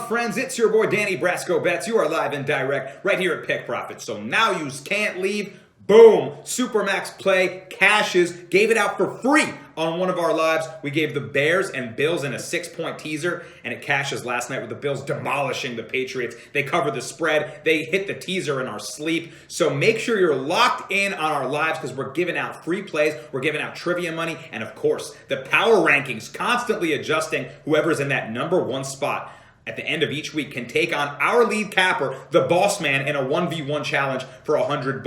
friends? It's your boy Danny Brasco Bets. You are live and direct right here at Pick Profit. So now you can't leave. Boom! Supermax play cashes. Gave it out for free on one of our lives. We gave the Bears and Bills in a 6-point teaser, and it cashes last night with the Bills demolishing the Patriots. They covered the spread. They hit the teaser in our sleep. So make sure you're locked in on our lives because we're giving out free plays. We're giving out trivia money. And of course, the power rankings constantly adjusting. Whoever's in that number one spot at the end of each week can take on our lead capper, the boss man, in a 1v1 challenge for $100.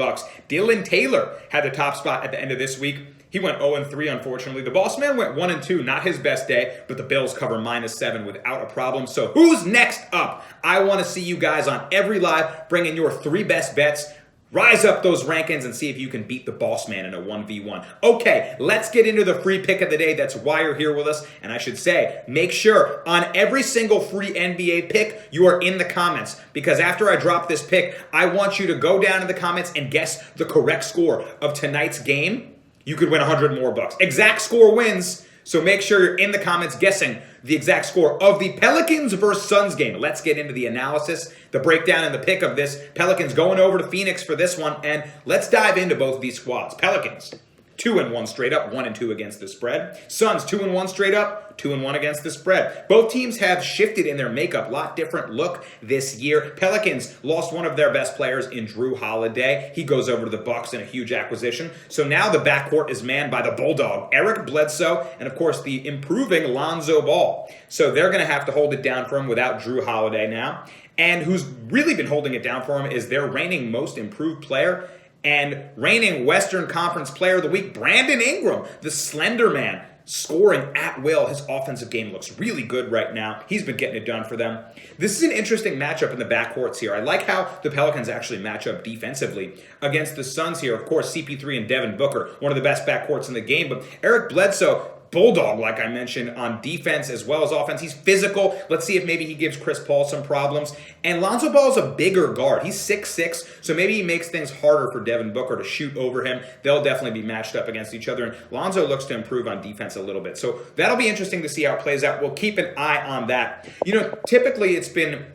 Dylan Taylor had the top spot at the end of this week. He went 0-3, unfortunately. The boss man went 1-2, not his best day, but the Bills cover -7 without a problem. So who's next up? I want to see you guys on every live bring in your 3 best bets. Rise up those rankings and see if you can beat the boss man in a 1v1. Okay, let's get into the free pick of the day. That's why you're here with us. And I should say, make sure on every single free NBA pick, you are in the comments. Because after I drop this pick, I want you to go down in the comments and guess the correct score of tonight's game. You could win $100 more. Exact score wins. So make sure you're in the comments guessing the exact score of the Pelicans versus Suns game. Let's get into the analysis, the breakdown, and the pick of this. Pelicans going over to Phoenix for this one, and let's dive into both of these squads. Pelicans, 2-1 straight up, 1-2 against the spread. Suns, 2-1 straight up, 2-1 against the spread. Both teams have shifted in their makeup, a lot different look this year. Pelicans lost one of their best players in Drew Holiday. He goes over to the Bucks in a huge acquisition. So now the backcourt is manned by the Bulldog, Eric Bledsoe, and of course the improving Lonzo Ball. So they're going to have to hold it down for him without Drew Holiday now. And who's really been holding it down for him is their reigning most improved player and reigning Western Conference Player of the Week, Brandon Ingram, the slender man, scoring at will. His offensive game looks really good right now. He's been getting it done for them. This is an interesting matchup in the backcourts here. I like how the Pelicans actually match up defensively against the Suns here. Of course, CP3 and Devin Booker, one of the best backcourts in the game, but Eric Bledsoe, Bulldog, like I mentioned, on defense as well as offense. He's physical. Let's see if maybe he gives Chris Paul some problems. And Lonzo Ball is a bigger guard. He's 6'6", so maybe he makes things harder for Devin Booker to shoot over him. They'll definitely be matched up against each other. And Lonzo looks to improve on defense a little bit. So that'll be interesting to see how it plays out. We'll keep an eye on that. You know, typically it's been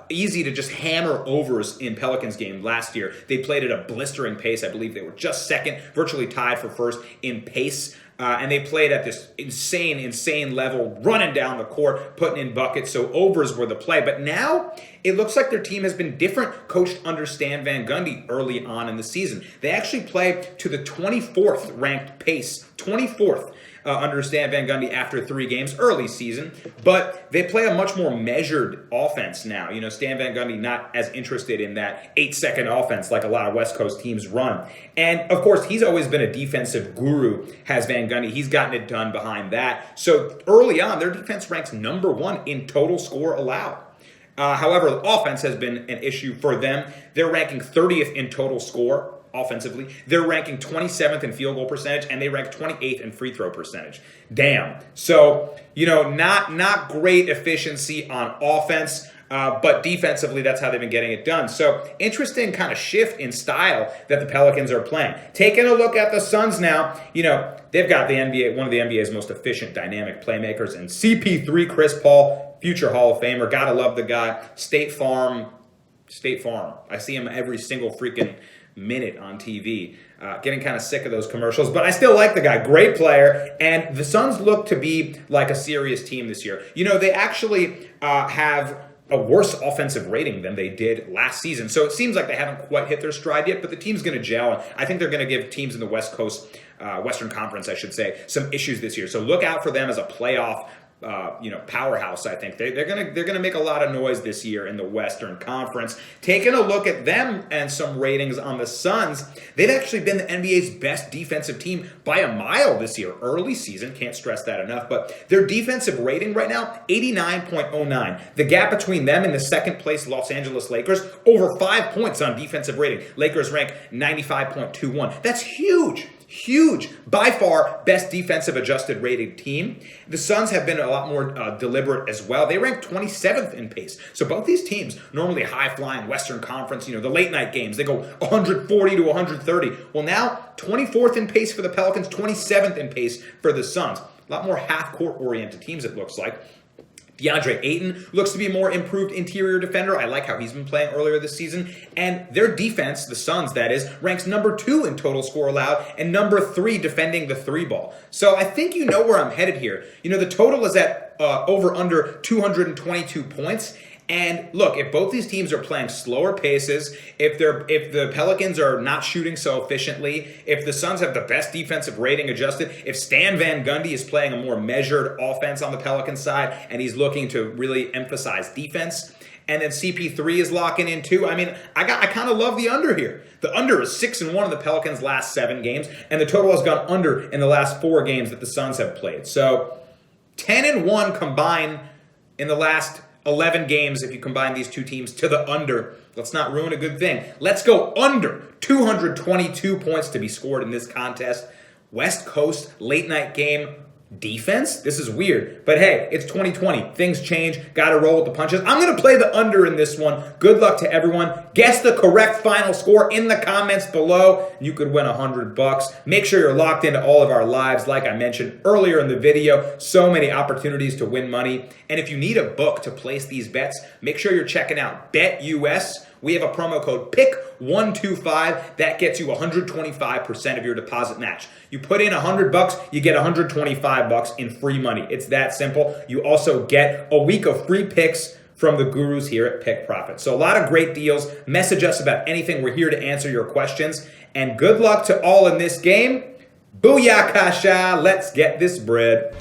easy to just hammer overs in Pelicans game last year. They played at a blistering pace. I believe they were just second, virtually tied for first in pace. And they played at this insane level, running down the court, putting in buckets. So overs were the play. But now it looks like their team has been different, coached under Stan Van Gundy early on in the season. They actually play to the 24th ranked pace, 24th. Under Stan Van Gundy after 3 games early season, but they play a much more measured offense now. You know, Stan Van Gundy not as interested in that 8-second offense like a lot of West Coast teams run. And of course, he's always been a defensive guru, has Van Gundy. He's gotten it done behind that. So early on, their defense ranks #1 in total score allowed. However, the offense has been an issue for them. They're ranking 30th in total score offensively. They're ranking 27th in field goal percentage, and they rank 28th in free throw percentage. Damn. So, you know, not great efficiency on offense, but defensively, that's how they've been getting it done. So, interesting kind of shift in style that the Pelicans are playing. Taking a look at the Suns now, you know, they've got the NBA, one of the NBA's most efficient, dynamic playmakers, and CP3, Chris Paul, future Hall of Famer. Gotta love the guy. State Farm. I see him every single freaking minute on TV. Getting kind of sick of those commercials, but I still like the guy. Great player. And the Suns look to be like a serious team this year. You know, they actually have a worse offensive rating than they did last season. So it seems like they haven't quite hit their stride yet, but the team's going to gel. I think they're going to give teams in the West Coast, Western Conference, I should say, some issues this year. So look out for them as a playoff powerhouse. I think they're gonna make a lot of noise this year in the Western Conference. Taking a look at them and some ratings on the Suns, they've actually been the NBA's best defensive team by a mile this year. Early season, can't stress that enough. But their defensive rating right now, 89.09. The gap between them and the second place Los Angeles Lakers, over 5 points on defensive rating. Lakers rank 95.21. That's huge. Huge. By far, best defensive adjusted rated team. The Suns have been a lot more deliberate as well. They rank 27th in pace. So both these teams, normally high-flying Western Conference, you know, the late-night games, they go 140 to 130. Well, now, 24th in pace for the Pelicans, 27th in pace for the Suns. A lot more half-court oriented teams, it looks like. DeAndre Ayton looks to be a more improved interior defender. I like how he's been playing earlier this season. And their defense, the Suns that is, ranks number 2 in total score allowed and number 3 defending the 3-ball. So I think you know where I'm headed here. You know, the total is at over under 222 points. And look, if both these teams are playing slower paces, if the Pelicans are not shooting so efficiently, if the Suns have the best defensive rating adjusted, if Stan Van Gundy is playing a more measured offense on the Pelicans side and he's looking to really emphasize defense, and then CP3 is locking in too. I mean, I kind of love the under here. The under is 6-1 in the Pelicans' last 7 games, and the total has gone under in the last 4 games that the Suns have played. So 10-1 combined in the last 11 games if you combine these two teams to the under. Let's not ruin a good thing. Let's go under 222 points to be scored in this contest. West Coast late night game defense? This is weird. But hey, it's 2020. Things change. Got to roll with the punches. I'm going to play the under in this one. Good luck to everyone. Guess the correct final score in the comments below. You could win $100. Make sure you're locked into all of our lives. Like I mentioned earlier in the video, so many opportunities to win money. And if you need a book to place these bets, make sure you're checking out BETUS. We have a promo code PICK125 that gets you 125% of your deposit match. You put in $100, you get $125 in free money. It's that simple. You also get a week of free picks from the gurus here at Pick Profit. So a lot of great deals. Message us about anything. We're here to answer your questions. And good luck to all in this game. Booyakasha. Let's get this bread.